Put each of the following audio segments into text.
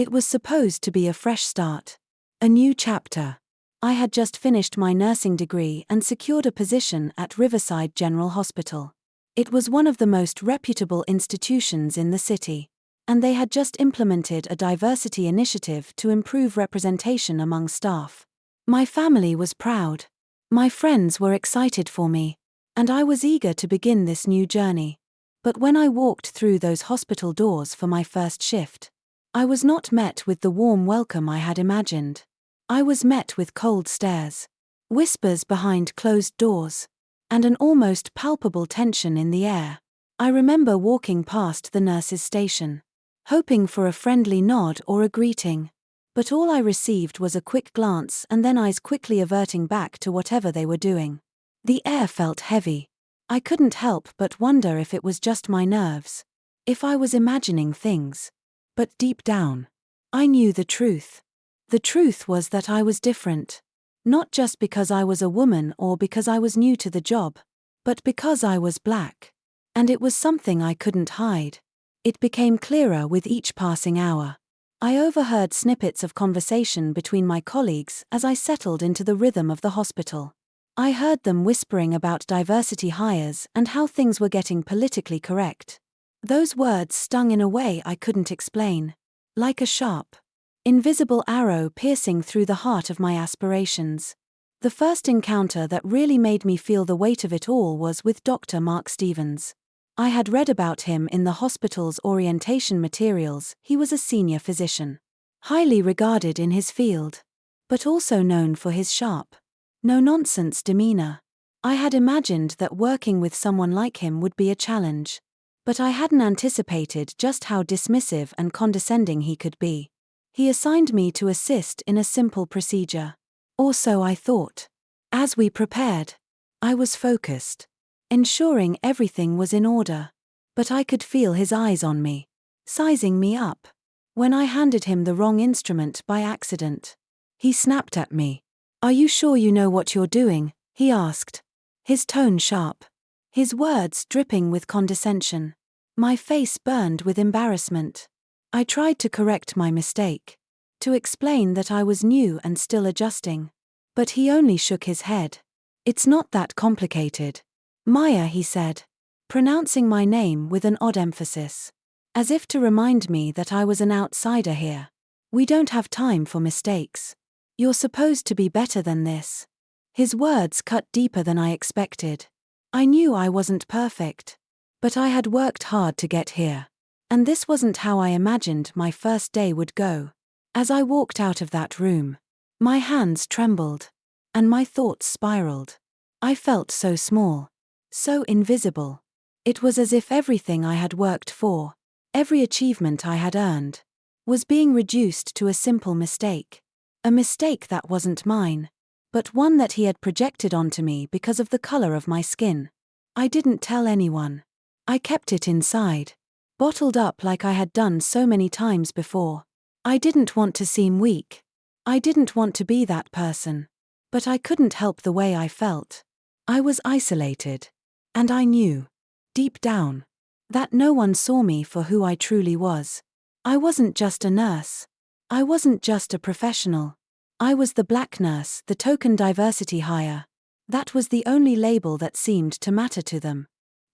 It was supposed to be a fresh start. A new chapter. I had just finished my nursing degree and secured a position at Riverside General Hospital. It was one of the most reputable institutions in the city, and they had just implemented a diversity initiative to improve representation among staff. My family was proud. My friends were excited for me, and I was eager to begin this new journey. But when I walked through those hospital doors for my first shift, I was not met with the warm welcome I had imagined. I was met with cold stares, whispers behind closed doors, and an almost palpable tension in the air. I remember walking past the nurses' station, hoping for a friendly nod or a greeting. But all I received was a quick glance and then eyes quickly averting back to whatever they were doing. The air felt heavy. I couldn't help but wonder if it was just my nerves, if I was imagining things. But deep down, I knew the truth. The truth was that I was different. Not just because I was a woman or because I was new to the job, but because I was black. And it was something I couldn't hide. It became clearer with each passing hour. I overheard snippets of conversation between my colleagues as I settled into the rhythm of the hospital. I heard them whispering about diversity hires and how things were getting politically correct. Those words stung in a way I couldn't explain, like a sharp, invisible arrow piercing through the heart of my aspirations. The first encounter that really made me feel the weight of it all was with Dr. Mark Stevens. I had read about him in the hospital's orientation materials. He was a senior physician, highly regarded in his field, but also known for his sharp, no-nonsense demeanor. I had imagined that working with someone like him would be a challenge, but I hadn't anticipated just how dismissive and condescending he could be. He assigned me to assist in a simple procedure. Or so I thought. As we prepared, I was focused, ensuring everything was in order. But I could feel his eyes on me, sizing me up. When I handed him the wrong instrument by accident, he snapped at me. "Are you sure you know what you're doing?" he asked, his tone sharp, his words dripping with condescension. My face burned with embarrassment. I tried to correct my mistake, to explain that I was new and still adjusting. But he only shook his head. "It's not that complicated. Maya," he said, pronouncing my name with an odd emphasis, as if to remind me that I was an outsider here. "We don't have time for mistakes. You're supposed to be better than this." His words cut deeper than I expected. I knew I wasn't perfect, but I had worked hard to get here. And this wasn't how I imagined my first day would go. As I walked out of that room, my hands trembled, and my thoughts spiraled. I felt so small, so invisible. It was as if everything I had worked for, every achievement I had earned, was being reduced to a simple mistake. A mistake that wasn't mine, but one that he had projected onto me because of the color of my skin. I didn't tell anyone. I kept it inside, bottled up like I had done so many times before. I didn't want to seem weak. I didn't want to be that person. But I couldn't help the way I felt. I was isolated. And I knew, deep down, that no one saw me for who I truly was. I wasn't just a nurse. I wasn't just a professional. I was the black nurse, the token diversity hire. That was the only label that seemed to matter to them.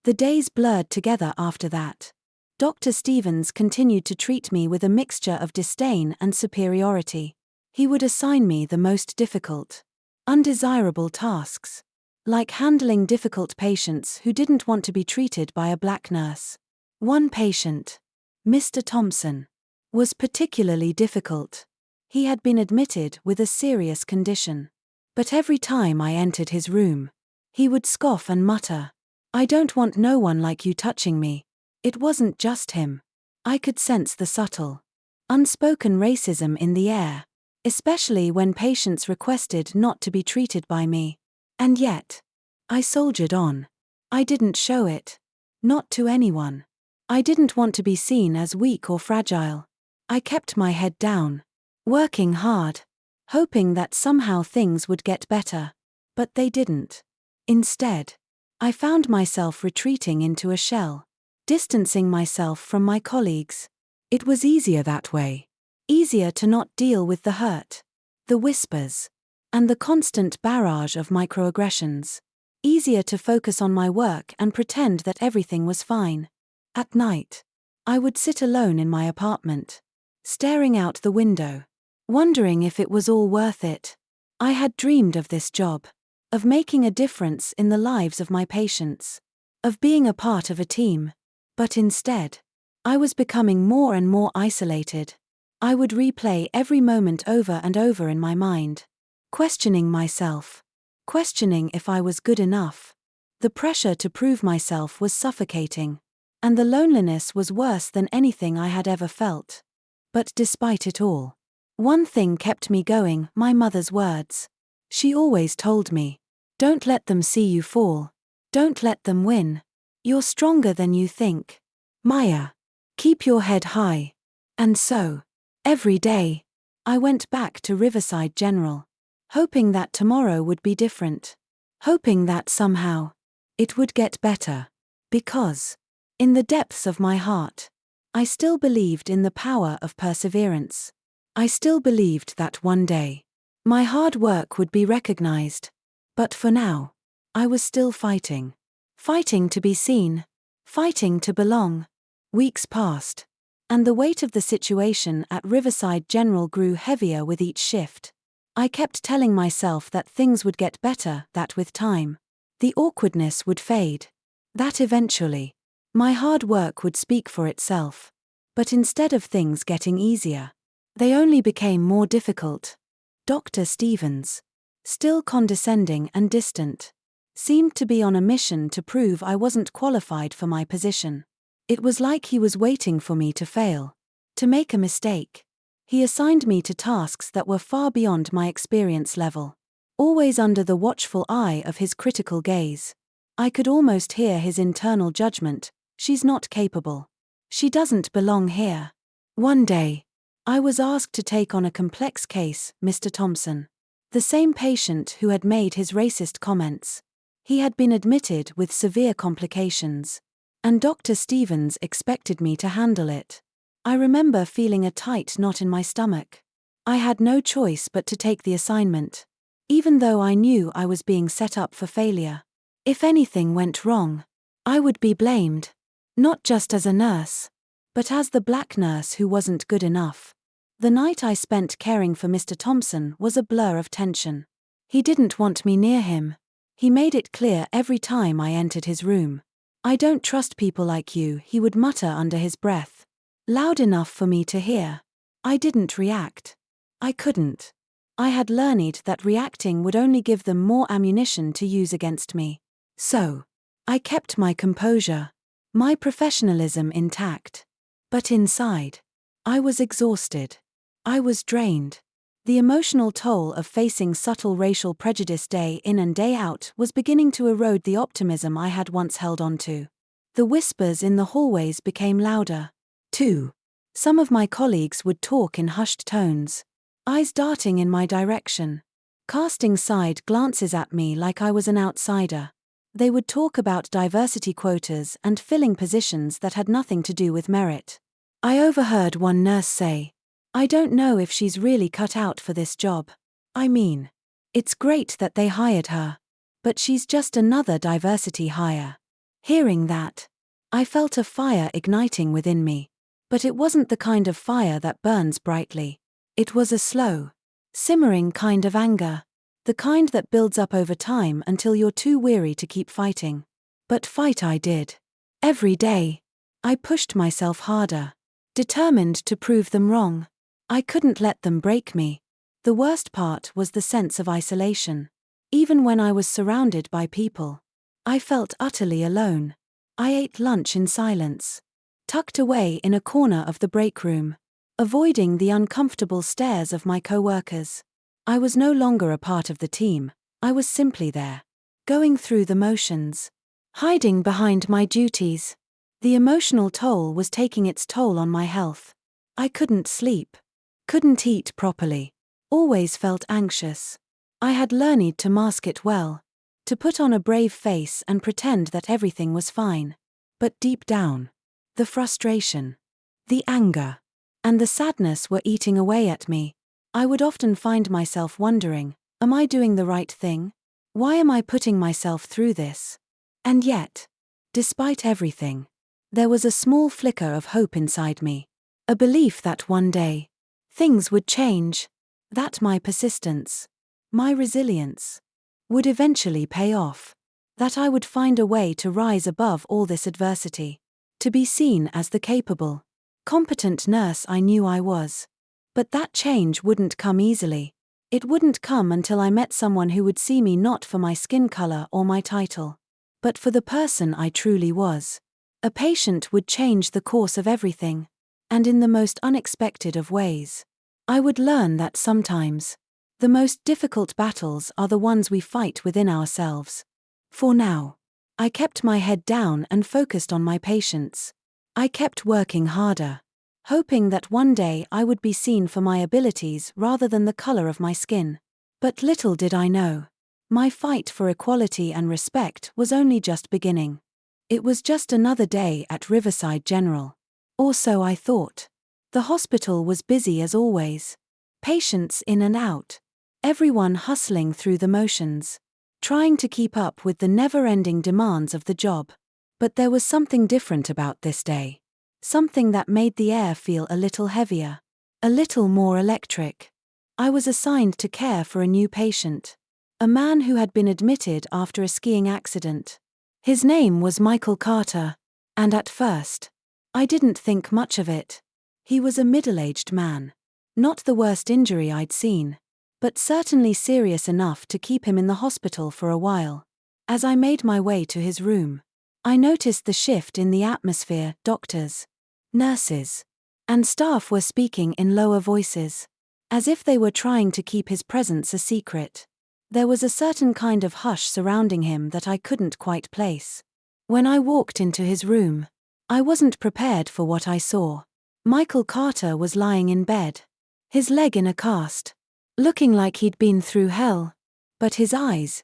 The days blurred together after that. Dr. Stevens continued to treat me with a mixture of disdain and superiority. He would assign me the most difficult, undesirable tasks, like handling difficult patients who didn't want to be treated by a black nurse. One patient, Mr. Thompson, was particularly difficult. He had been admitted with a serious condition. But every time I entered his room, he would scoff and mutter, "I don't want no one like you touching me." It wasn't just him. I could sense the subtle, unspoken racism in the air, especially when patients requested not to be treated by me. And yet, I soldiered on. I didn't show it. Not to anyone. I didn't want to be seen as weak or fragile. I kept my head down, working hard, hoping that somehow things would get better. But they didn't. Instead, I found myself retreating into a shell, distancing myself from my colleagues. It was easier that way. Easier to not deal with the hurt, the whispers, and the constant barrage of microaggressions. Easier to focus on my work and pretend that everything was fine. At night, I would sit alone in my apartment, staring out the window, wondering if it was all worth it. I had dreamed of this job, of making a difference in the lives of my patients, of being a part of a team. But instead, I was becoming more and more isolated. I would replay every moment over and over in my mind, questioning myself, questioning if I was good enough. The pressure to prove myself was suffocating, and the loneliness was worse than anything I had ever felt. But despite it all, one thing kept me going: my mother's words. She always told me, "Don't let them see you fall. Don't let them win. You're stronger than you think. Maya, keep your head high." And so, every day, I went back to Riverside General, hoping that tomorrow would be different, hoping that somehow it would get better. Because, in the depths of my heart, I still believed in the power of perseverance. I still believed that one day, my hard work would be recognized. But for now, I was still fighting. Fighting to be seen. Fighting to belong. Weeks passed, and the weight of the situation at Riverside General grew heavier with each shift. I kept telling myself that things would get better, that with time, the awkwardness would fade, that eventually, my hard work would speak for itself. But instead of things getting easier, they only became more difficult. Dr. Stevens, still condescending and distant, seemed to be on a mission to prove I wasn't qualified for my position. It was like he was waiting for me to fail, to make a mistake. He assigned me to tasks that were far beyond my experience level, always under the watchful eye of his critical gaze. I could almost hear his internal judgment: "She's not capable. She doesn't belong here." One day, I was asked to take on a complex case: Mr. Thompson, the same patient who had made his racist comments. He had been admitted with severe complications, and Dr. Stevens expected me to handle it. I remember feeling a tight knot in my stomach. I had no choice but to take the assignment, even though I knew I was being set up for failure. If anything went wrong, I would be blamed, not just as a nurse, but as the black nurse who wasn't good enough. The night I spent caring for Mr. Thompson was a blur of tension. He didn't want me near him. He made it clear every time I entered his room. "I don't trust people like you," he would mutter under his breath, loud enough for me to hear. I didn't react. I couldn't. I had learned that reacting would only give them more ammunition to use against me. So, I kept my composure, my professionalism intact. But inside, I was exhausted. I was drained. The emotional toll of facing subtle racial prejudice day in and day out was beginning to erode the optimism I had once held on to. The whispers in the hallways became louder, too. Some of my colleagues would talk in hushed tones, eyes darting in my direction, casting side glances at me like I was an outsider. They would talk about diversity quotas and filling positions that had nothing to do with merit. I overheard one nurse say, "I don't know if she's really cut out for this job. I mean, it's great that they hired her, but she's just another diversity hire." Hearing that, I felt a fire igniting within me. But it wasn't the kind of fire that burns brightly. It was a slow, simmering kind of anger. The kind that builds up over time until you're too weary to keep fighting. But fight I did. Every day, I pushed myself harder, determined to prove them wrong. I couldn't let them break me. The worst part was the sense of isolation. Even when I was surrounded by people, I felt utterly alone. I ate lunch in silence, tucked away in a corner of the break room, avoiding the uncomfortable stares of my co-workers. I was no longer a part of the team. I was simply there, going through the motions, hiding behind my duties. The emotional toll was taking its toll on my health. I couldn't sleep, couldn't eat properly, always felt anxious. I had learned to mask it well, to put on a brave face and pretend that everything was fine. But deep down, the frustration, the anger, and the sadness were eating away at me. I would often find myself wondering, am I doing the right thing? Why am I putting myself through this? And yet, despite everything, there was a small flicker of hope inside me. A belief that one day, things would change. That my persistence, my resilience, would eventually pay off. That I would find a way to rise above all this adversity. To be seen as the capable, competent nurse I knew I was. But that change wouldn't come easily. It wouldn't come until I met someone who would see me not for my skin color or my title, but for the person I truly was. A patient would change the course of everything, and in the most unexpected of ways. I would learn that sometimes, the most difficult battles are the ones we fight within ourselves. For now, I kept my head down and focused on my patients. I kept working harder, hoping that one day I would be seen for my abilities rather than the color of my skin. But little did I know, my fight for equality and respect was only just beginning. It was just another day at Riverside General. Or so I thought. The hospital was busy as always. Patients in and out. Everyone hustling through the motions, trying to keep up with the never-ending demands of the job. But there was something different about this day. Something that made the air feel a little heavier. A little more electric. I was assigned to care for a new patient. A man who had been admitted after a skiing accident. His name was Michael Carter, and at first, I didn't think much of it. He was a middle-aged man. Not the worst injury I'd seen, but certainly serious enough to keep him in the hospital for a while. As I made my way to his room, I noticed the shift in the atmosphere. Doctors, nurses, and staff were speaking in lower voices, as if they were trying to keep his presence a secret. There was a certain kind of hush surrounding him that I couldn't quite place. When I walked into his room, I wasn't prepared for what I saw. Michael Carter was lying in bed, his leg in a cast, looking like he'd been through hell. But his eyes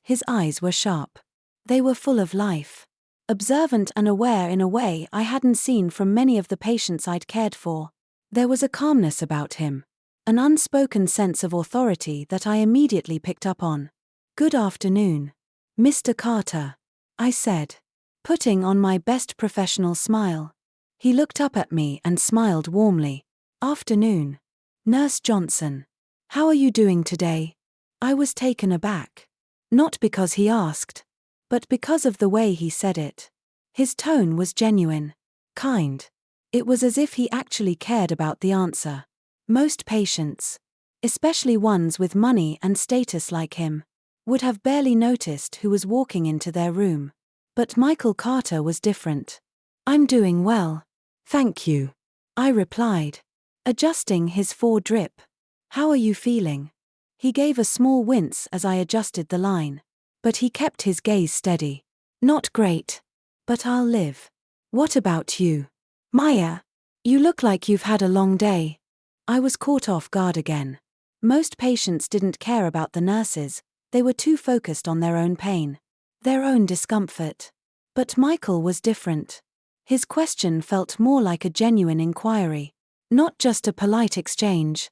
were sharp. They were full of life. Observant and aware in a way I hadn't seen from many of the patients I'd cared for. There was a calmness about him, an unspoken sense of authority that I immediately picked up on. "Good afternoon, Mr. Carter," I said, putting on my best professional smile. He looked up at me and smiled warmly. "Afternoon, Nurse Johnson. How are you doing today?" I was taken aback. Not because he asked, but because of the way he said it. His tone was genuine, kind. It was as if he actually cared about the answer. Most patients, especially ones with money and status like him, would have barely noticed who was walking into their room. But Michael Carter was different. "I'm doing well, thank you," I replied, adjusting his four-drip. "How are you feeling?" He gave a small wince as I adjusted the line, but he kept his gaze steady. "Not great, but I'll live. What about you?" "Maya, you look like you've had a long day." I was caught off guard again. Most patients didn't care about the nurses, they were too focused on their own pain, their own discomfort. But Michael was different. His question felt more like a genuine inquiry, not just a polite exchange.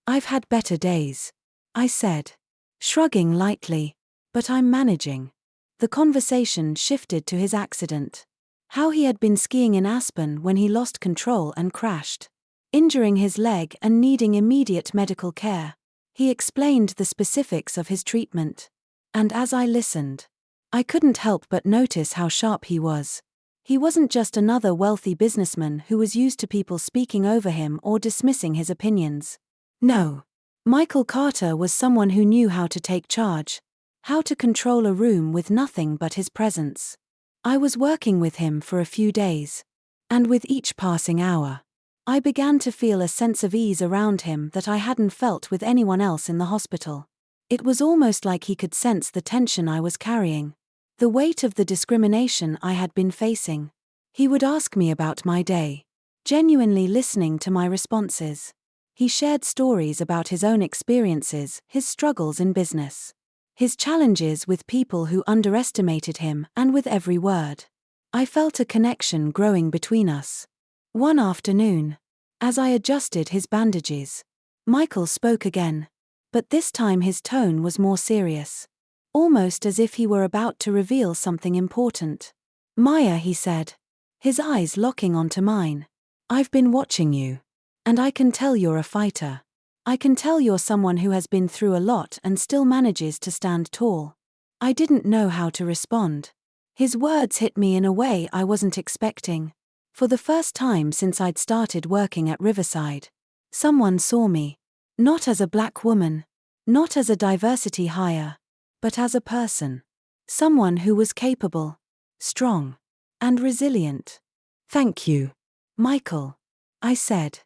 "I've had better days," I said, shrugging lightly, "but I'm managing." The conversation shifted to his accident. How he had been skiing in Aspen when he lost control and crashed, injuring his leg and needing immediate medical care. He explained the specifics of his treatment. And as I listened, I couldn't help but notice how sharp he was. He wasn't just another wealthy businessman who was used to people speaking over him or dismissing his opinions. No. Michael Carter was someone who knew how to take charge, how to control a room with nothing but his presence. I was working with him for a few days, and with each passing hour, I began to feel a sense of ease around him that I hadn't felt with anyone else in the hospital. It was almost like he could sense the tension I was carrying, the weight of the discrimination I had been facing. He would ask me about my day, genuinely listening to my responses. He shared stories about his own experiences, his struggles in business, his challenges with people who underestimated him, and with every word, I felt a connection growing between us. One afternoon, As I adjusted his bandages, Michael spoke again. But this time his tone was more serious. Almost as if he were about to reveal something important. "Maya," he said, his eyes locking onto mine. "I've been watching you. And I can tell you're a fighter. I can tell you're someone who has been through a lot and still manages to stand tall." I didn't know how to respond. His words hit me in a way I wasn't expecting. For the first time since I'd started working at Riverside, someone saw me. Not as a black woman. Not as a diversity hire. But as a person. Someone who was capable, strong, and resilient. "Thank you, Michael," I said,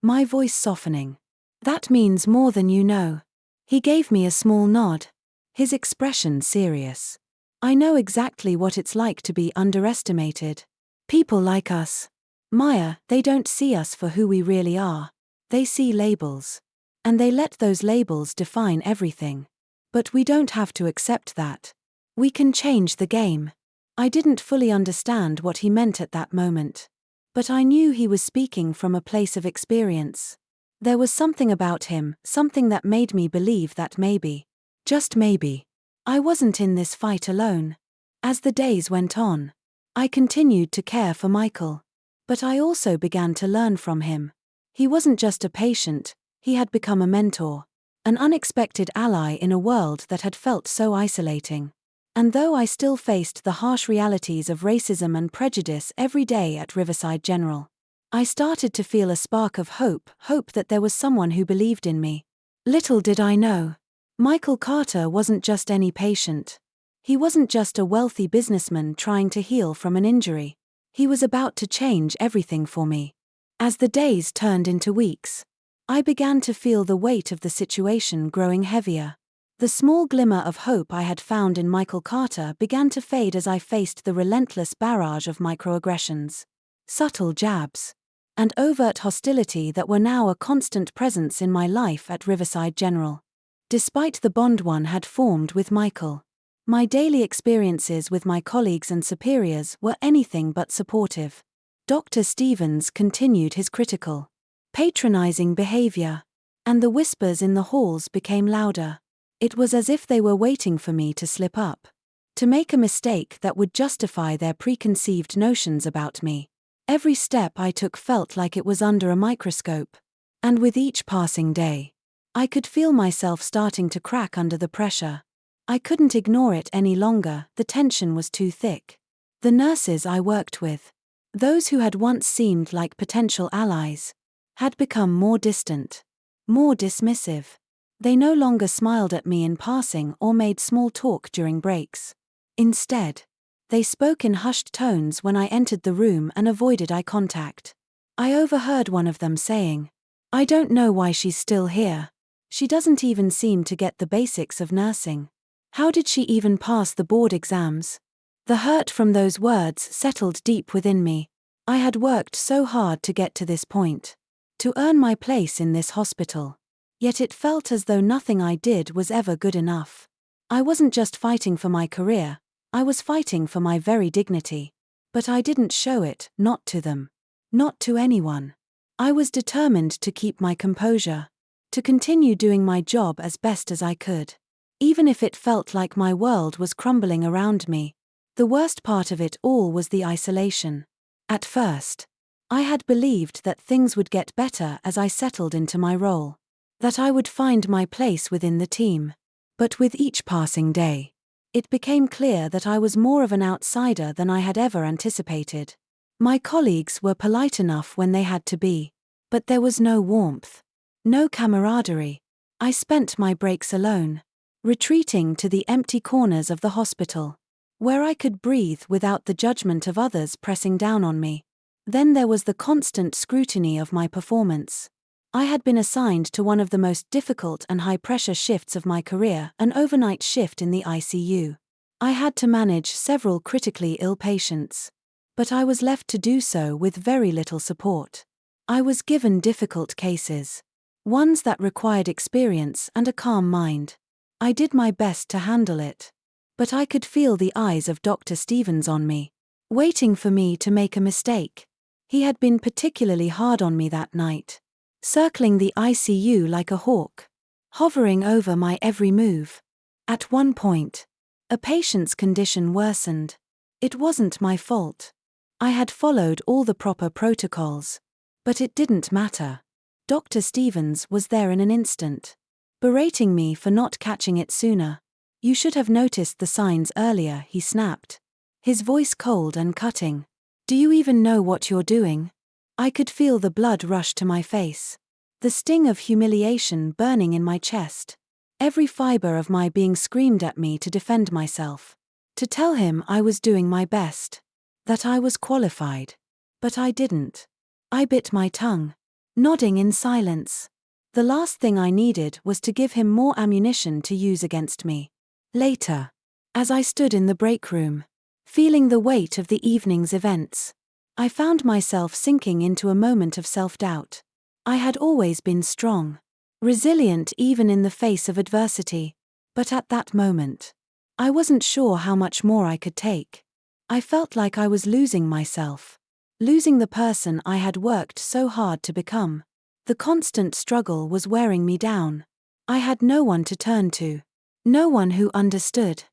my voice softening. "That means more than you know." He gave me a small nod, his expression serious. "I know exactly what it's like to be underestimated. People like us, Maya, they don't see us for who we really are. They see labels. And they let those labels define everything. But we don't have to accept that. We can change the game." I didn't fully understand what he meant at that moment. But I knew he was speaking from a place of experience. There was something about him, something that made me believe that maybe, just maybe, I wasn't in this fight alone. As the days went on, I continued to care for Michael. But I also began to learn from him. He wasn't just a patient, he had become a mentor. An unexpected ally in a world that had felt so isolating. And though I still faced the harsh realities of racism and prejudice every day at Riverside General, I started to feel a spark of hope that there was someone who believed in me. Little did I know, Michael Carter wasn't just any patient. He wasn't just a wealthy businessman trying to heal from an injury. He was about to change everything for me. As the days turned into weeks, I began to feel the weight of the situation growing heavier. The small glimmer of hope I had found in Michael Carter began to fade as I faced the relentless barrage of microaggressions, subtle jabs, and overt hostility that were now a constant presence in my life at Riverside General. Despite the bond one had formed with Michael, my daily experiences with my colleagues and superiors were anything but supportive. Dr. Stevens continued his critical, patronizing behavior, and the whispers in the halls became louder. It was as if they were waiting for me to slip up, to make a mistake that would justify their preconceived notions about me. Every step I took felt like it was under a microscope, and with each passing day, I could feel myself starting to crack under the pressure. I couldn't ignore it any longer, the tension was too thick. The nurses I worked with, those who had once seemed like potential allies, had become more distant, more dismissive. They no longer smiled at me in passing or made small talk during breaks. Instead, they spoke in hushed tones when I entered the room and avoided eye contact. I overheard one of them saying, "I don't know why she's still here. She doesn't even seem to get the basics of nursing. How did she even pass the board exams?" The hurt from those words settled deep within me. I had worked so hard to get to this point, to earn my place in this hospital. Yet it felt as though nothing I did was ever good enough. I wasn't just fighting for my career, I was fighting for my very dignity. But I didn't show it, not to them. Not to anyone. I was determined to keep my composure, to continue doing my job as best as I could. Even if it felt like my world was crumbling around me. The worst part of it all was the isolation. At first, I had believed that things would get better as I settled into my role, that I would find my place within the team. But with each passing day, it became clear that I was more of an outsider than I had ever anticipated. My colleagues were polite enough when they had to be, but there was no warmth, no camaraderie. I spent my breaks alone, retreating to the empty corners of the hospital, where I could breathe without the judgment of others pressing down on me. Then there was the constant scrutiny of my performance. I had been assigned to one of the most difficult and high-pressure shifts of my career, an overnight shift in the ICU. I had to manage several critically ill patients, but I was left to do so with very little support. I was given difficult cases, ones that required experience and a calm mind. I did my best to handle it. But I could feel the eyes of Dr. Stevens on me, waiting for me to make a mistake. He had been particularly hard on me that night, circling the ICU like a hawk, hovering over my every move. At one point, a patient's condition worsened. It wasn't my fault. I had followed all the proper protocols. But it didn't matter. Dr. Stevens was there in an instant, berating me for not catching it sooner. "You should have noticed the signs earlier," he snapped, his voice cold and cutting. "Do you even know what you're doing?" I could feel the blood rush to my face, the sting of humiliation burning in my chest. Every fiber of my being screamed at me to defend myself, to tell him I was doing my best, that I was qualified. But I didn't. I bit my tongue, nodding in silence. The last thing I needed was to give him more ammunition to use against me. Later, as I stood in the break room, feeling the weight of the evening's events, I found myself sinking into a moment of self-doubt. I had always been strong, resilient even in the face of adversity, but at that moment, I wasn't sure how much more I could take. I felt like I was losing myself, losing the person I had worked so hard to become. The constant struggle was wearing me down. I had no one to turn to, no one who understood.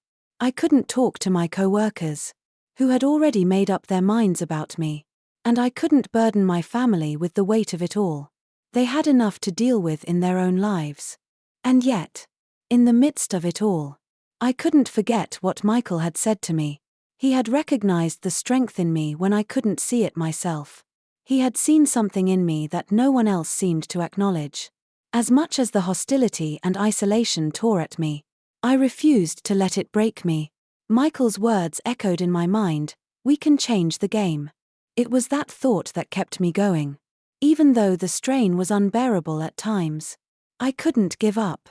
I couldn't talk to my co-workers, who had already made up their minds about me, and I couldn't burden my family with the weight of it all. They had enough to deal with in their own lives. And yet, in the midst of it all, I couldn't forget what Michael had said to me. He had recognized the strength in me when I couldn't see it myself. He had seen something in me that no one else seemed to acknowledge. As much as the hostility and isolation tore at me, I refused to let it break me. Michael's words echoed in my mind, "We can change the game." It was that thought that kept me going. Even though the strain was unbearable at times, I couldn't give up.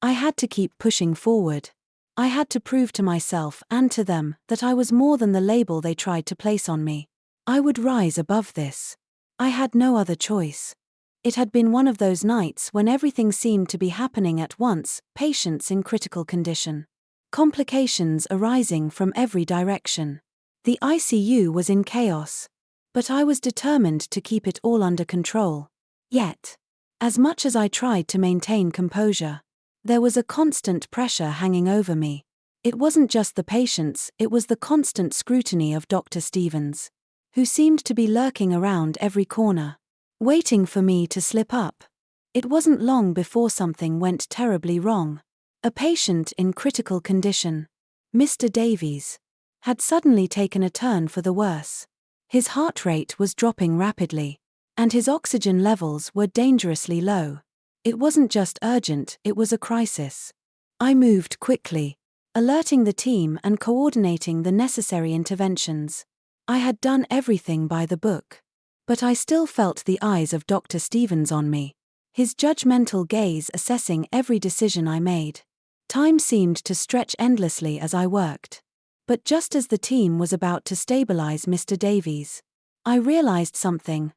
I had to keep pushing forward. I had to prove to myself and to them that I was more than the label they tried to place on me. I would rise above this. I had no other choice. It had been one of those nights when everything seemed to be happening at once: patients in critical condition, complications arising from every direction. The ICU was in chaos. But I was determined to keep it all under control. Yet, as much as I tried to maintain composure, there was a constant pressure hanging over me. It wasn't just the patients, it was the constant scrutiny of Dr. Stevens, who seemed to be lurking around every corner, waiting for me to slip up. It wasn't long before something went terribly wrong. A patient in critical condition, Mr. Davies, had suddenly taken a turn for the worse. His heart rate was dropping rapidly, and his oxygen levels were dangerously low. It wasn't just urgent, it was a crisis. I moved quickly, alerting the team and coordinating the necessary interventions. I had done everything by the book. But I still felt the eyes of Dr. Stevens on me, his judgmental gaze assessing every decision I made. Time seemed to stretch endlessly as I worked. But just as the team was about to stabilize Mr. Davies, I realized something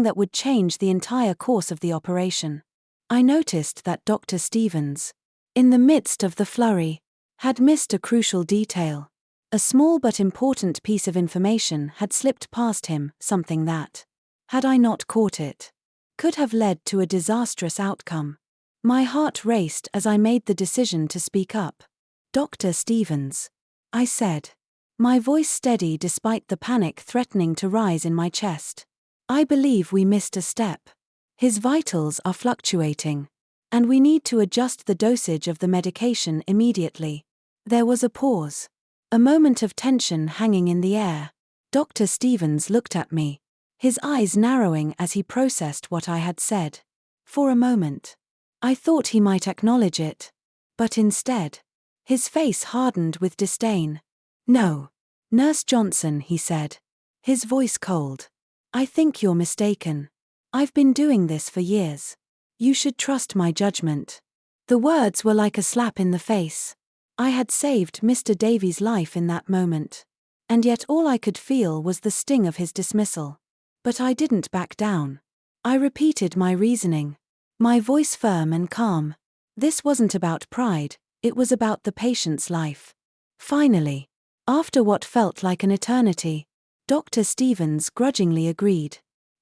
that would change the entire course of the operation. I noticed that Dr. Stevens, in the midst of the flurry, had missed a crucial detail. A small but important piece of information had slipped past him, something that, had I not caught it, could have led to a disastrous outcome. My heart raced as I made the decision to speak up. "Dr. Stevens," I said, my voice steady despite the panic threatening to rise in my chest, "I believe we missed a step. His vitals are fluctuating, and we need to adjust the dosage of the medication immediately." There was a pause, a moment of tension hanging in the air. Dr. Stevens looked at me, his eyes narrowing as he processed what I had said. For a moment, I thought he might acknowledge it, but instead, his face hardened with disdain. "No, Nurse Johnson," he said, his voice cold. "I think you're mistaken. I've been doing this for years. You should trust my judgment." The words were like a slap in the face. I had saved Mr. Davies' life in that moment, and yet all I could feel was the sting of his dismissal. But I didn't back down. I repeated my reasoning, my voice firm and calm. This wasn't about pride, it was about the patient's life. Finally, after what felt like an eternity, Dr. Stevens grudgingly agreed.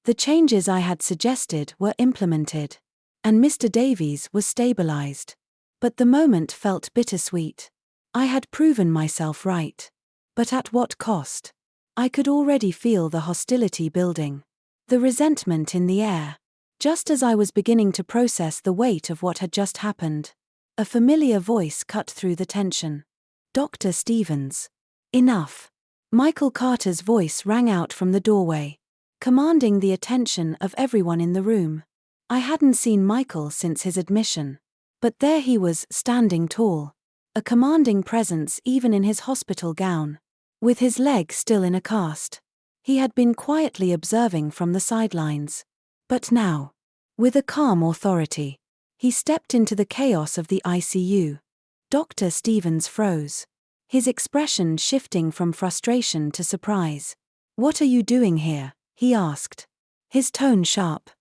The changes I had suggested were implemented, and Mr. Davies was stabilized. But the moment felt bittersweet. I had proven myself right. But at what cost? I could already feel the hostility building, the resentment in the air. Just as I was beginning to process the weight of what had just happened, a familiar voice cut through the tension. Dr. Stevens. Enough. Michael Carter's voice rang out from the doorway, commanding the attention of everyone in the room. I hadn't seen Michael since his admission. But there he was, standing tall, a commanding presence even in his hospital gown, with his leg still in a cast. He had been quietly observing from the sidelines. But now, with a calm authority, he stepped into the chaos of the ICU. Dr. Stevens froze, his expression shifting from frustration to surprise. "What are you doing here?" he asked, his tone sharp.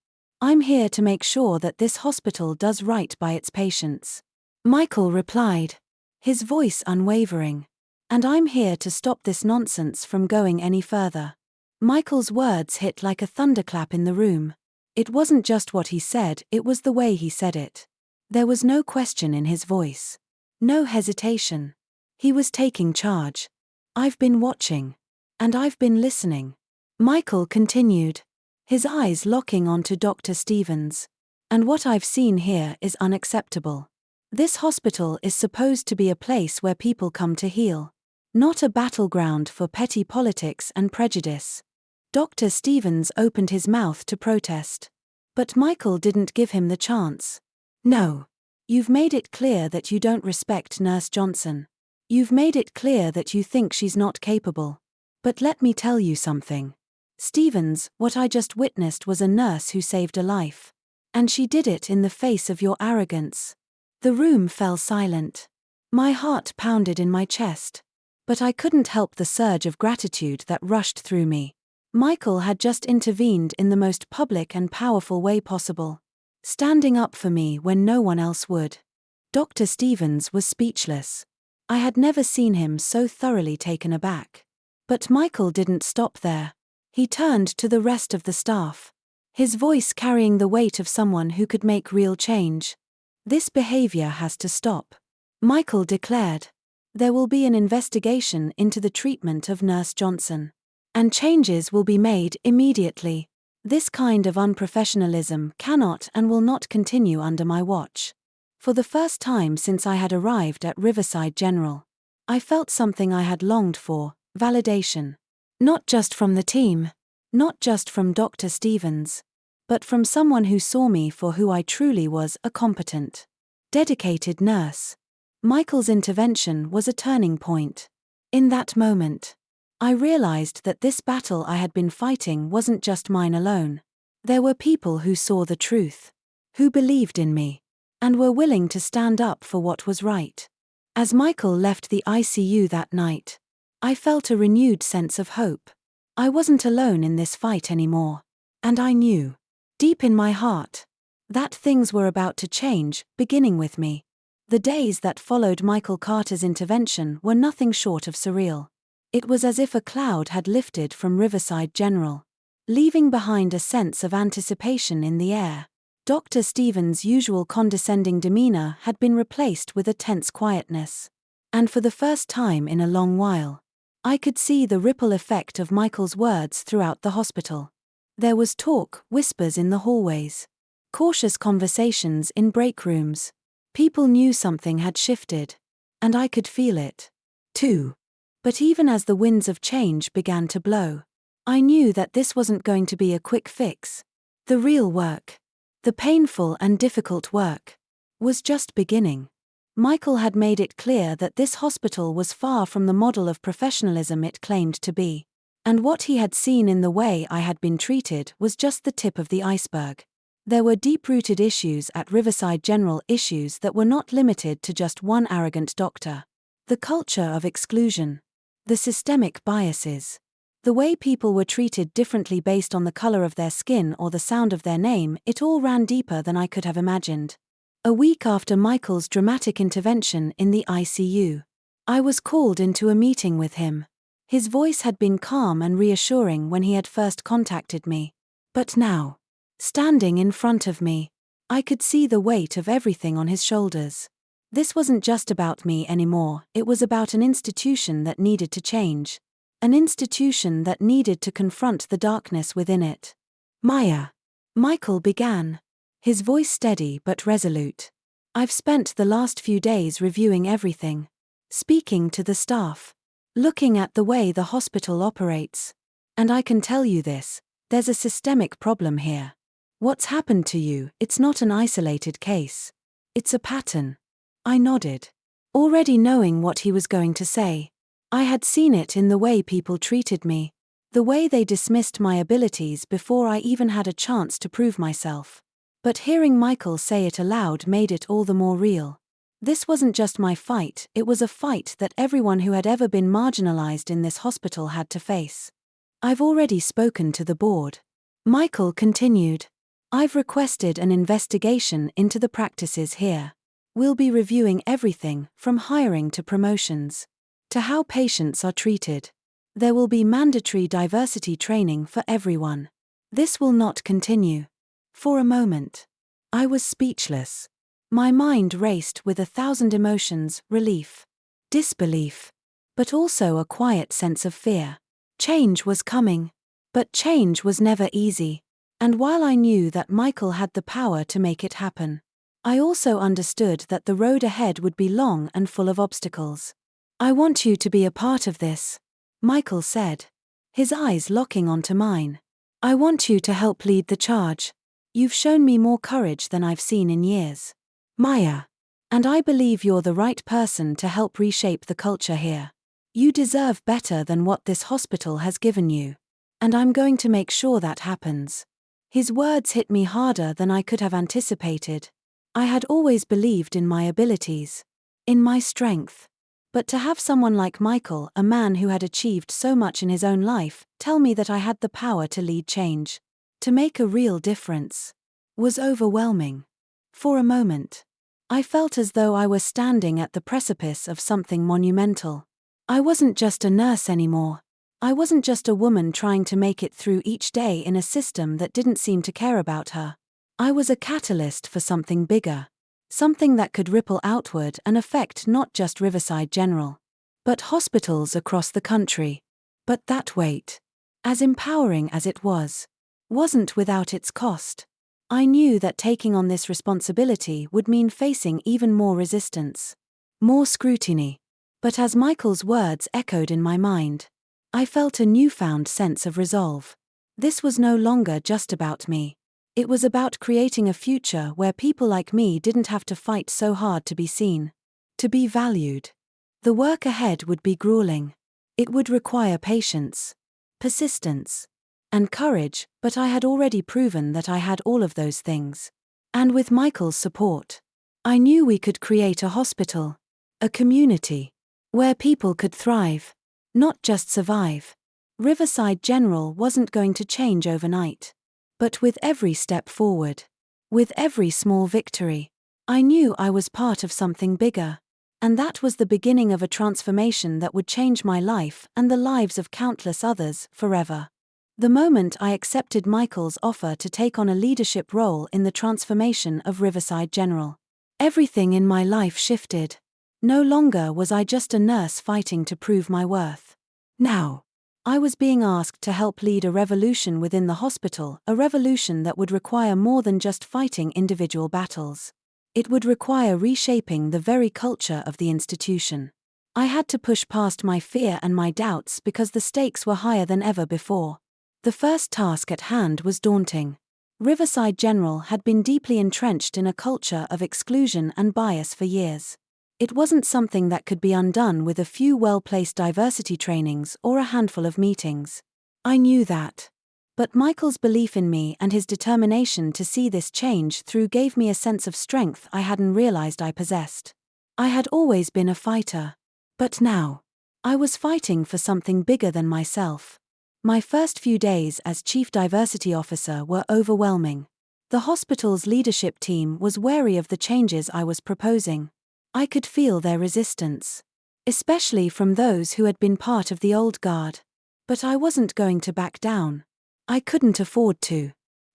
"I'm here to make sure that this hospital does right by its patients," Michael replied, his voice unwavering. "And I'm here to stop this nonsense from going any further." Michael's words hit like a thunderclap in the room. It wasn't just what he said, it was the way he said it. There was no question in his voice. No hesitation. He was taking charge. "I've been watching. And I've been listening," Michael continued, his eyes locking onto Dr. Stevens. "And what I've seen here is unacceptable. This hospital is supposed to be a place where people come to heal, not a battleground for petty politics and prejudice." Dr. Stevens opened his mouth to protest. But Michael didn't give him the chance. "No. You've made it clear that you don't respect Nurse Johnson. You've made it clear that you think she's not capable. But let me tell you something. Stevens, what I just witnessed was a nurse who saved a life. And she did it in the face of your arrogance." The room fell silent. My heart pounded in my chest. But I couldn't help the surge of gratitude that rushed through me. Michael had just intervened in the most public and powerful way possible, standing up for me when no one else would. Dr. Stevens was speechless. I had never seen him so thoroughly taken aback. But Michael didn't stop there. He turned to the rest of the staff, his voice carrying the weight of someone who could make real change. "This behavior has to stop," Michael declared. "There will be an investigation into the treatment of Nurse Johnson. And changes will be made immediately. This kind of unprofessionalism cannot and will not continue under my watch." For the first time since I had arrived at Riverside General, I felt something I had longed for, validation. Not just from the team, not just from Dr. Stevens, but from someone who saw me for who I truly was, a competent, dedicated nurse. Michael's intervention was a turning point. In that moment, I realized that this battle I had been fighting wasn't just mine alone. There were people who saw the truth, who believed in me, and were willing to stand up for what was right. As Michael left the ICU that night, I felt a renewed sense of hope. I wasn't alone in this fight anymore. And I knew, deep in my heart, that things were about to change, beginning with me. The days that followed Michael Carter's intervention were nothing short of surreal. It was as if a cloud had lifted from Riverside General, leaving behind a sense of anticipation in the air. Dr. Stevens' usual condescending demeanor had been replaced with a tense quietness. And for the first time in a long while, I could see the ripple effect of Michael's words throughout the hospital. There was talk, whispers in the hallways, cautious conversations in break rooms. People knew something had shifted, and I could feel it, too. But even as the winds of change began to blow, I knew that this wasn't going to be a quick fix. The real work, the painful and difficult work, was just beginning. Michael had made it clear that this hospital was far from the model of professionalism it claimed to be. And what he had seen in the way I had been treated was just the tip of the iceberg. There were deep-rooted issues at Riverside General, issues that were not limited to just one arrogant doctor. The culture of exclusion, the systemic biases, the way people were treated differently based on the color of their skin or the sound of their name, it all ran deeper than I could have imagined. A week after Michael's dramatic intervention in the ICU, I was called into a meeting with him. His voice had been calm and reassuring when he had first contacted me. But now, standing in front of me, I could see the weight of everything on his shoulders. This wasn't just about me anymore, it was about an institution that needed to change. An institution that needed to confront the darkness within it. Maya. Michael began. His voice steady but resolute. I've spent the last few days reviewing everything. Speaking to the staff. Looking at the way the hospital operates. And I can tell you this, there's a systemic problem here. What's happened to you, it's not an isolated case. It's a pattern. I nodded. Already knowing what he was going to say. I had seen it in the way people treated me. The way they dismissed my abilities before I even had a chance to prove myself. But hearing Michael say it aloud made it all the more real. This wasn't just my fight, it was a fight that everyone who had ever been marginalized in this hospital had to face. I've already spoken to the board. Michael continued. I've requested an investigation into the practices here. We'll be reviewing everything, from hiring to promotions, to how patients are treated. There will be mandatory diversity training for everyone. This will not continue. For a moment, I was speechless. My mind raced with 1,000 emotions, relief, disbelief, but also a quiet sense of fear. Change was coming, but change was never easy. And while I knew that Michael had the power to make it happen, I also understood that the road ahead would be long and full of obstacles. I want you to be a part of this, Michael said, his eyes locking onto mine. I want you to help lead the charge. You've shown me more courage than I've seen in years, Maya. And I believe you're the right person to help reshape the culture here. You deserve better than what this hospital has given you. And I'm going to make sure that happens. His words hit me harder than I could have anticipated. I had always believed in my abilities, in my strength. But to have someone like Michael, a man who had achieved so much in his own life, tell me that I had the power to lead change, to make a real difference, was overwhelming. For a moment, I felt as though I was standing at the precipice of something monumental. I wasn't just a nurse anymore. I wasn't just a woman trying to make it through each day in a system that didn't seem to care about her. I was a catalyst for something bigger. Something that could ripple outward and affect not just Riverside General, but hospitals across the country. But that weight, as empowering as it was, wasn't without its cost. I knew that taking on this responsibility would mean facing even more resistance, more scrutiny. But as Michael's words echoed in my mind, I felt a newfound sense of resolve. This was no longer just about me. It was about creating a future where people like me didn't have to fight so hard to be seen, to be valued. The work ahead would be grueling. It would require patience, persistence, and courage, but I had already proven that I had all of those things. And with Michael's support, I knew we could create a hospital, a community, where people could thrive, not just survive. Riverside General wasn't going to change overnight. But with every step forward, with every small victory, I knew I was part of something bigger. And that was the beginning of a transformation that would change my life and the lives of countless others forever. The moment I accepted Michael's offer to take on a leadership role in the transformation of Riverside General, everything in my life shifted. No longer was I just a nurse fighting to prove my worth. Now, I was being asked to help lead a revolution within the hospital, a revolution that would require more than just fighting individual battles. It would require reshaping the very culture of the institution. I had to push past my fear and my doubts because the stakes were higher than ever before. The first task at hand was daunting. Riverside General had been deeply entrenched in a culture of exclusion and bias for years. It wasn't something that could be undone with a few well-placed diversity trainings or a handful of meetings. I knew that. But Michael's belief in me and his determination to see this change through gave me a sense of strength I hadn't realized I possessed. I had always been a fighter. But now, I was fighting for something bigger than myself. My first few days as Chief Diversity Officer were overwhelming. The hospital's leadership team was wary of the changes I was proposing. I could feel their resistance, especially from those who had been part of the old guard. But I wasn't going to back down. I couldn't afford to.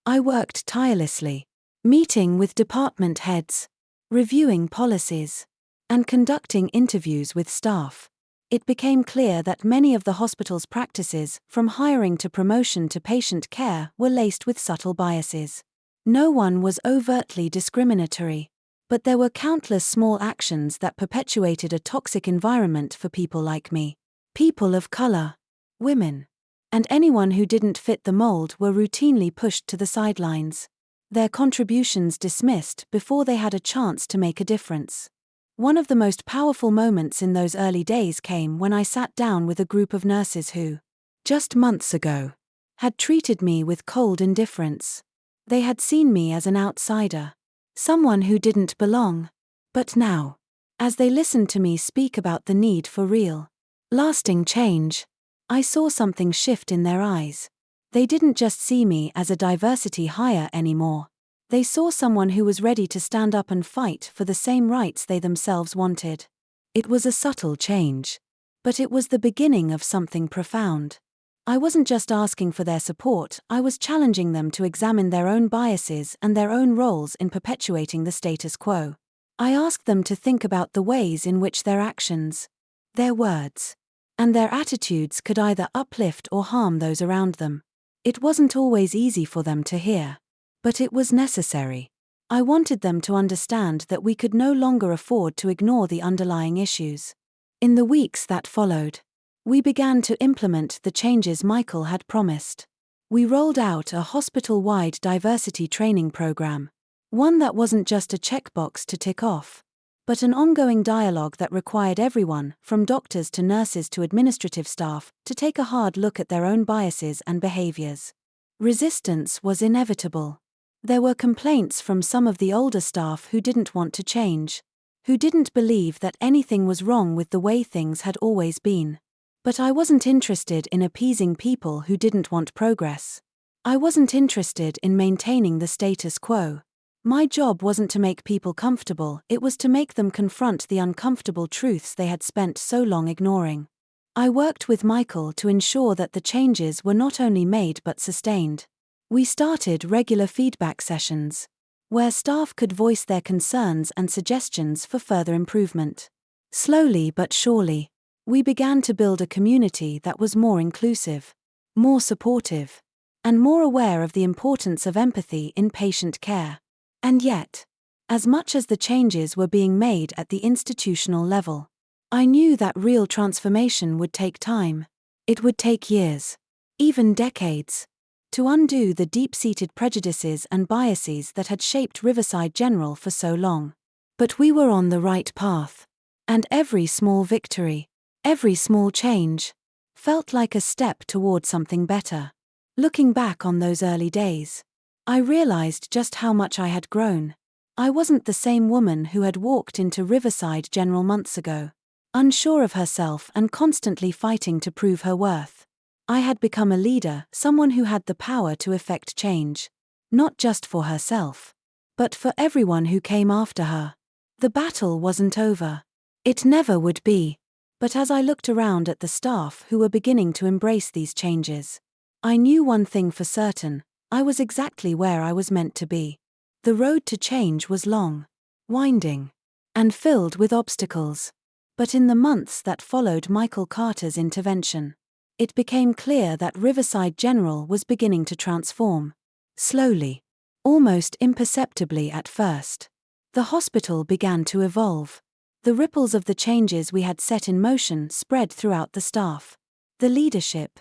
I worked tirelessly, meeting with department heads, reviewing policies, and conducting interviews with staff. It became clear that many of the hospital's practices, from hiring to promotion to patient care, were laced with subtle biases. No one was overtly discriminatory, but there were countless small actions that perpetuated a toxic environment for people like me. People of color, women, and anyone who didn't fit the mold were routinely pushed to the sidelines, their contributions dismissed before they had a chance to make a difference. One of the most powerful moments in those early days came when I sat down with a group of nurses who, just months ago, had treated me with cold indifference. They had seen me as an outsider, someone who didn't belong. But now, as they listened to me speak about the need for real, lasting change, I saw something shift in their eyes. They didn't just see me as a diversity hire anymore. They saw someone who was ready to stand up and fight for the same rights they themselves wanted. It was a subtle change, but it was the beginning of something profound. I wasn't just asking for their support, I was challenging them to examine their own biases and their own roles in perpetuating the status quo. I asked them to think about the ways in which their actions, their words, and their attitudes could either uplift or harm those around them. It wasn't always easy for them to hear, but it was necessary. I wanted them to understand that we could no longer afford to ignore the underlying issues. In the weeks that followed, we began to implement the changes Michael had promised. We rolled out a hospital-wide diversity training program, one that wasn't just a checkbox to tick off, but an ongoing dialogue that required everyone, from doctors to nurses to administrative staff, to take a hard look at their own biases and behaviors. Resistance was inevitable. There were complaints from some of the older staff who didn't want to change, who didn't believe that anything was wrong with the way things had always been. But I wasn't interested in appeasing people who didn't want progress. I wasn't interested in maintaining the status quo. My job wasn't to make people comfortable, it was to make them confront the uncomfortable truths they had spent so long ignoring. I worked with Michael to ensure that the changes were not only made but sustained. We started regular feedback sessions, where staff could voice their concerns and suggestions for further improvement. Slowly but surely, we began to build a community that was more inclusive, more supportive, and more aware of the importance of empathy in patient care. And yet, as much as the changes were being made at the institutional level, I knew that real transformation would take time. It would take years, even decades, to undo the deep-seated prejudices and biases that had shaped Riverside General for so long. But we were on the right path, and every small victory, every small change, felt like a step toward something better. Looking back on those early days, I realized just how much I had grown. I wasn't the same woman who had walked into Riverside General months ago, unsure of herself and constantly fighting to prove her worth. I had become a leader, someone who had the power to effect change, not just for herself, but for everyone who came after her. The battle wasn't over. It never would be. But as I looked around at the staff who were beginning to embrace these changes, I knew one thing for certain: I was exactly where I was meant to be. The road to change was long, winding, and filled with obstacles. But in the months that followed Michael Carter's intervention, it became clear that Riverside General was beginning to transform. Slowly, almost imperceptibly at first, the hospital began to evolve. The ripples of the changes we had set in motion spread throughout the staff, the leadership,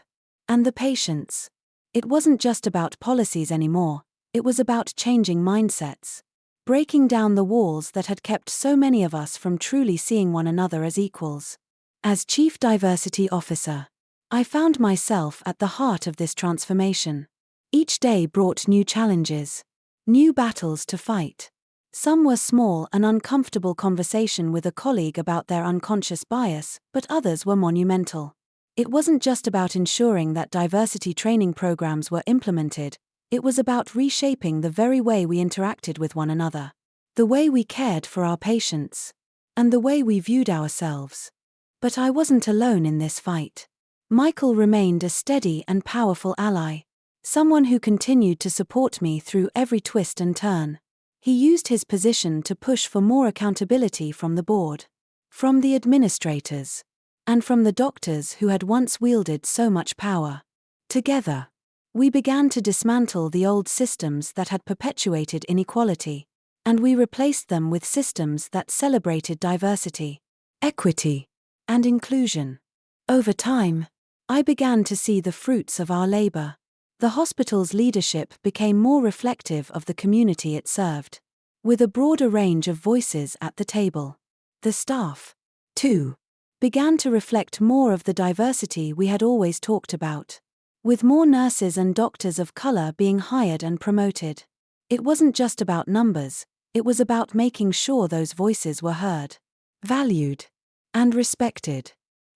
and the patients. It wasn't just about policies anymore, it was about changing mindsets, breaking down the walls that had kept so many of us from truly seeing one another as equals. As Chief Diversity Officer, I found myself at the heart of this transformation. Each day brought new challenges, new battles to fight. Some were small and uncomfortable conversation with a colleague about their unconscious bias, but others were monumental. It wasn't just about ensuring that diversity training programs were implemented, it was about reshaping the very way we interacted with one another, the way we cared for our patients, and the way we viewed ourselves. But I wasn't alone in this fight. Michael remained a steady and powerful ally. Someone who continued to support me through every twist and turn. He used his position to push for more accountability from the board, from the administrators, and from the doctors who had once wielded so much power. Together, we began to dismantle the old systems that had perpetuated inequality, and we replaced them with systems that celebrated diversity, equity, and inclusion. Over time, I began to see the fruits of our labor. The hospital's leadership became more reflective of the community it served, with a broader range of voices at the table. The staff, too, began to reflect more of the diversity we had always talked about, with more nurses and doctors of color being hired and promoted. It wasn't just about numbers, it was about making sure those voices were heard, valued, and respected.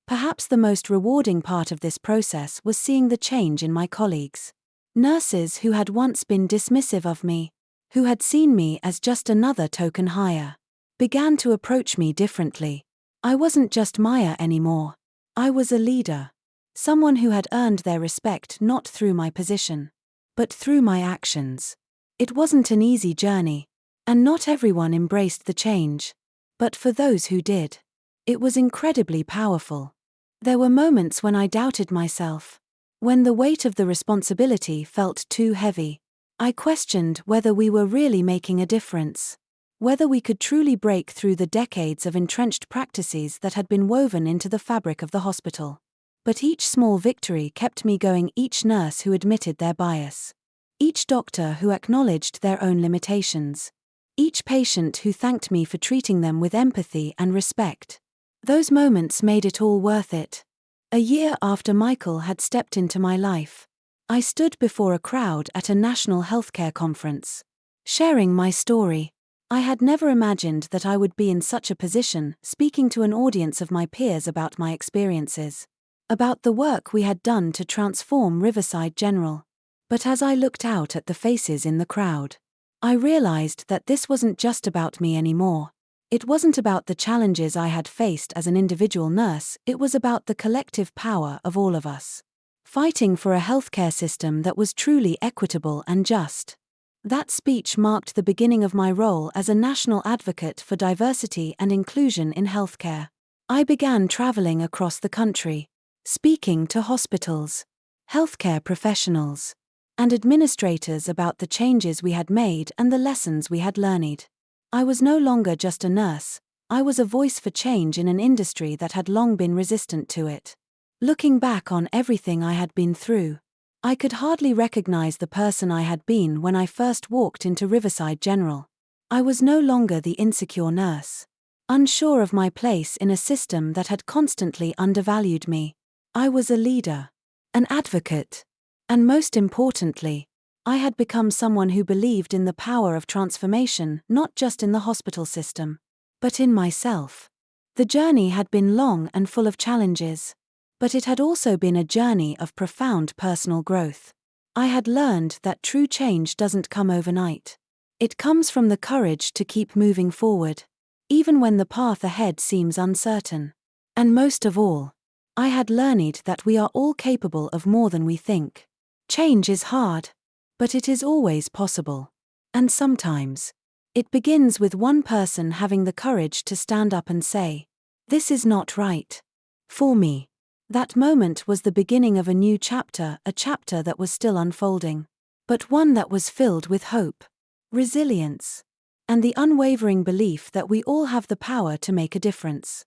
Perhaps the most rewarding part of this process was seeing the change in my colleagues. Nurses who had once been dismissive of me, who had seen me as just another token hire, began to approach me differently. I wasn't just Maya anymore. I was a leader. Someone who had earned their respect not through my position, but through my actions. It wasn't an easy journey, and not everyone embraced the change. But for those who did, it was incredibly powerful. There were moments when I doubted myself, when the weight of the responsibility felt too heavy. I questioned whether we were really making a difference, whether we could truly break through the decades of entrenched practices that had been woven into the fabric of the hospital. But each small victory kept me going, each nurse who admitted their bias, each doctor who acknowledged their own limitations, each patient who thanked me for treating them with empathy and respect. Those moments made it all worth it. A year after Michael had stepped into my life, I stood before a crowd at a national healthcare conference, sharing my story. I had never imagined that I would be in such a position, speaking to an audience of my peers about my experiences, about the work we had done to transform Riverside General. But as I looked out at the faces in the crowd, I realized that this wasn't just about me anymore. It wasn't about the challenges I had faced as an individual nurse, it was about the collective power of all of us, fighting for a healthcare system that was truly equitable and just. That speech marked the beginning of my role as a national advocate for diversity and inclusion in healthcare. I began traveling across the country, speaking to hospitals, healthcare professionals, and administrators about the changes we had made and the lessons we had learned. I was no longer just a nurse, I was a voice for change in an industry that had long been resistant to it. Looking back on everything I had been through, I could hardly recognize the person I had been when I first walked into Riverside General. I was no longer the insecure nurse, unsure of my place in a system that had constantly undervalued me. I was a leader, an advocate, and most importantly, I had become someone who believed in the power of transformation, not just in the hospital system, but in myself. The journey had been long and full of challenges, but it had also been a journey of profound personal growth. I had learned that true change doesn't come overnight. It comes from the courage to keep moving forward, even when the path ahead seems uncertain. And most of all, I had learned that we are all capable of more than we think. Change is hard, but it is always possible. And sometimes, it begins with one person having the courage to stand up and say, "This is not right." For me, that moment was the beginning of a new chapter, a chapter that was still unfolding, but one that was filled with hope, resilience, and the unwavering belief that we all have the power to make a difference.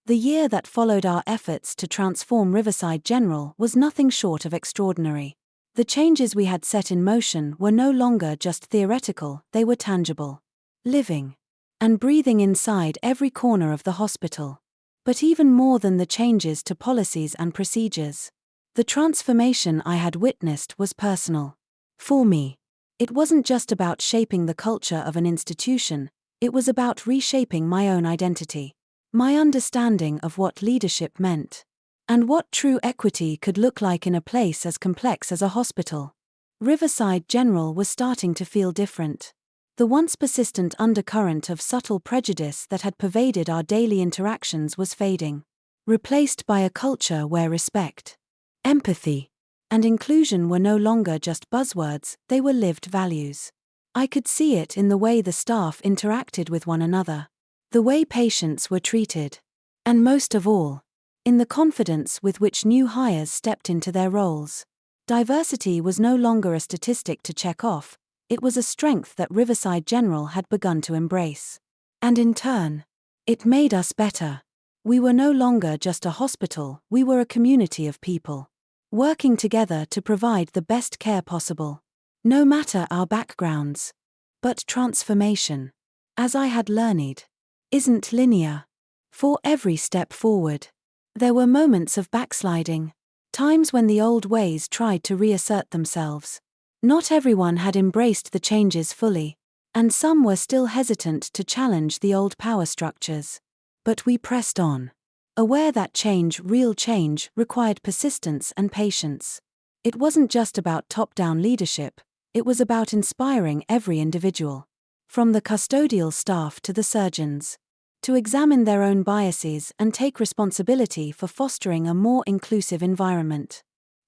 The year that followed our efforts to transform Riverside General was nothing short of extraordinary. The changes we had set in motion were no longer just theoretical, they were tangible, living, and breathing inside every corner of the hospital. But even more than the changes to policies and procedures, the transformation I had witnessed was personal. For me, it wasn't just about shaping the culture of an institution, it was about reshaping my own identity, my understanding of what leadership meant, and what true equity could look like in a place as complex as a hospital. Riverside General was starting to feel different. The once persistent undercurrent of subtle prejudice that had pervaded our daily interactions was fading, replaced by a culture where respect, empathy, and inclusion were no longer just buzzwords, they were lived values. I could see it in the way the staff interacted with one another, the way patients were treated, and most of all, in the confidence with which new hires stepped into their roles. Diversity was no longer a statistic to check off, it was a strength that Riverside General had begun to embrace. And in turn, it made us better. We were no longer just a hospital, we were a community of people, working together to provide the best care possible, no matter our backgrounds. But transformation, as I had learned, isn't linear. For every step forward, there were moments of backsliding, times when the old ways tried to reassert themselves. Not everyone had embraced the changes fully, and some were still hesitant to challenge the old power structures. But we pressed on, aware that change, real change, required persistence and patience. It wasn't just about top-down leadership, it was about inspiring every individual, from the custodial staff to the surgeons, to examine their own biases and take responsibility for fostering a more inclusive environment.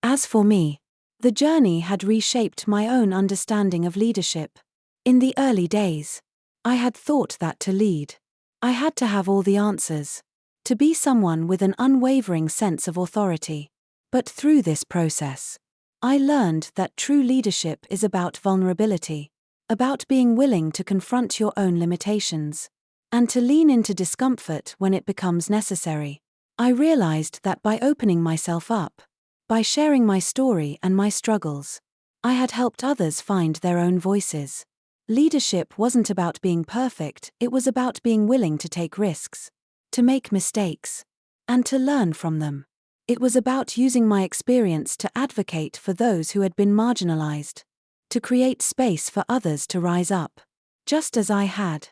As for me, the journey had reshaped my own understanding of leadership. In the early days, I had thought that to lead, I had to have all the answers, to be someone with an unwavering sense of authority. But through this process, I learned that true leadership is about vulnerability, about being willing to confront your own limitations, and to lean into discomfort when it becomes necessary. I realized that by opening myself up, by sharing my story and my struggles, I had helped others find their own voices. Leadership wasn't about being perfect, it was about being willing to take risks, to make mistakes, and to learn from them. It was about using my experience to advocate for those who had been marginalized, to create space for others to rise up, just as I had.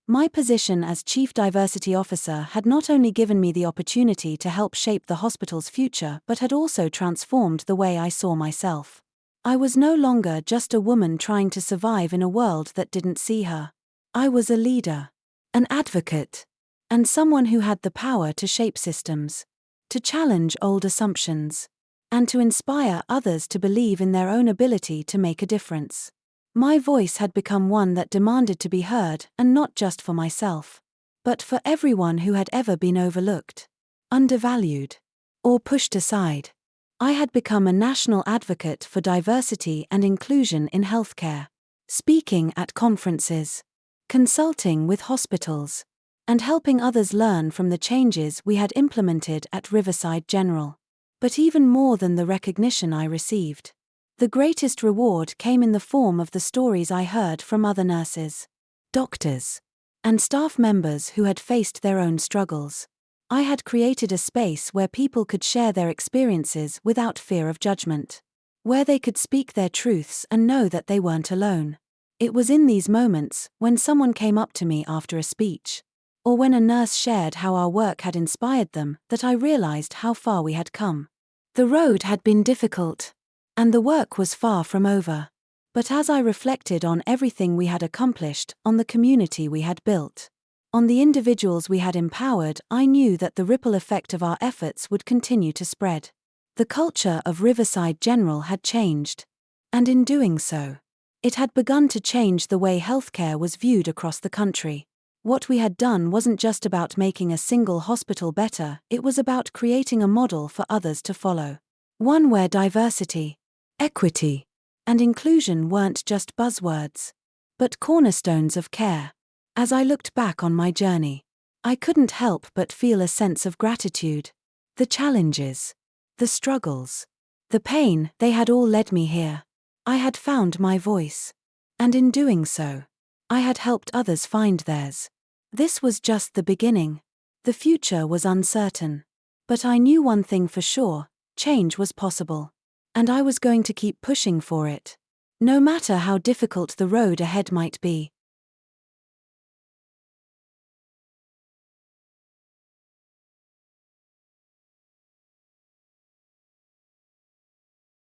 My position as Chief Diversity Officer had not only given me the opportunity to help shape the hospital's future but had also transformed the way I saw myself. I was no longer just a woman trying to survive in a world that didn't see her. I was a leader, an advocate, and someone who had the power to shape systems, to challenge old assumptions, and to inspire others to believe in their own ability to make a difference. My voice had become one that demanded to be heard, and not just for myself, but for everyone who had ever been overlooked, undervalued, or pushed aside. I had become a national advocate for diversity and inclusion in healthcare, speaking at conferences, consulting with hospitals, and helping others learn from the changes we had implemented at Riverside General. But even more than the recognition I received, the greatest reward came in the form of the stories I heard from other nurses, doctors, and staff members who had faced their own struggles. I had created a space where people could share their experiences without fear of judgment, where they could speak their truths and know that they weren't alone. It was in these moments, when someone came up to me after a speech, or when a nurse shared how our work had inspired them, that I realized how far we had come. The road had been difficult, and the work was far from over. But as I reflected on everything we had accomplished, on the community we had built, on the individuals we had empowered, I knew that the ripple effect of our efforts would continue to spread. The culture of Riverside General had changed, and in doing so, it had begun to change the way healthcare was viewed across the country. What we had done wasn't just about making a single hospital better, it was about creating a model for others to follow. One where diversity, equity, and inclusion weren't just buzzwords, but cornerstones of care. As I looked back on my journey, I couldn't help but feel a sense of gratitude. The challenges, the struggles, the pain, they had all led me here. I had found my voice, and in doing so, I had helped others find theirs. This was just the beginning. The future was uncertain. But I knew one thing for sure, change was possible. And I was going to keep pushing for it, no matter how difficult the road ahead might be.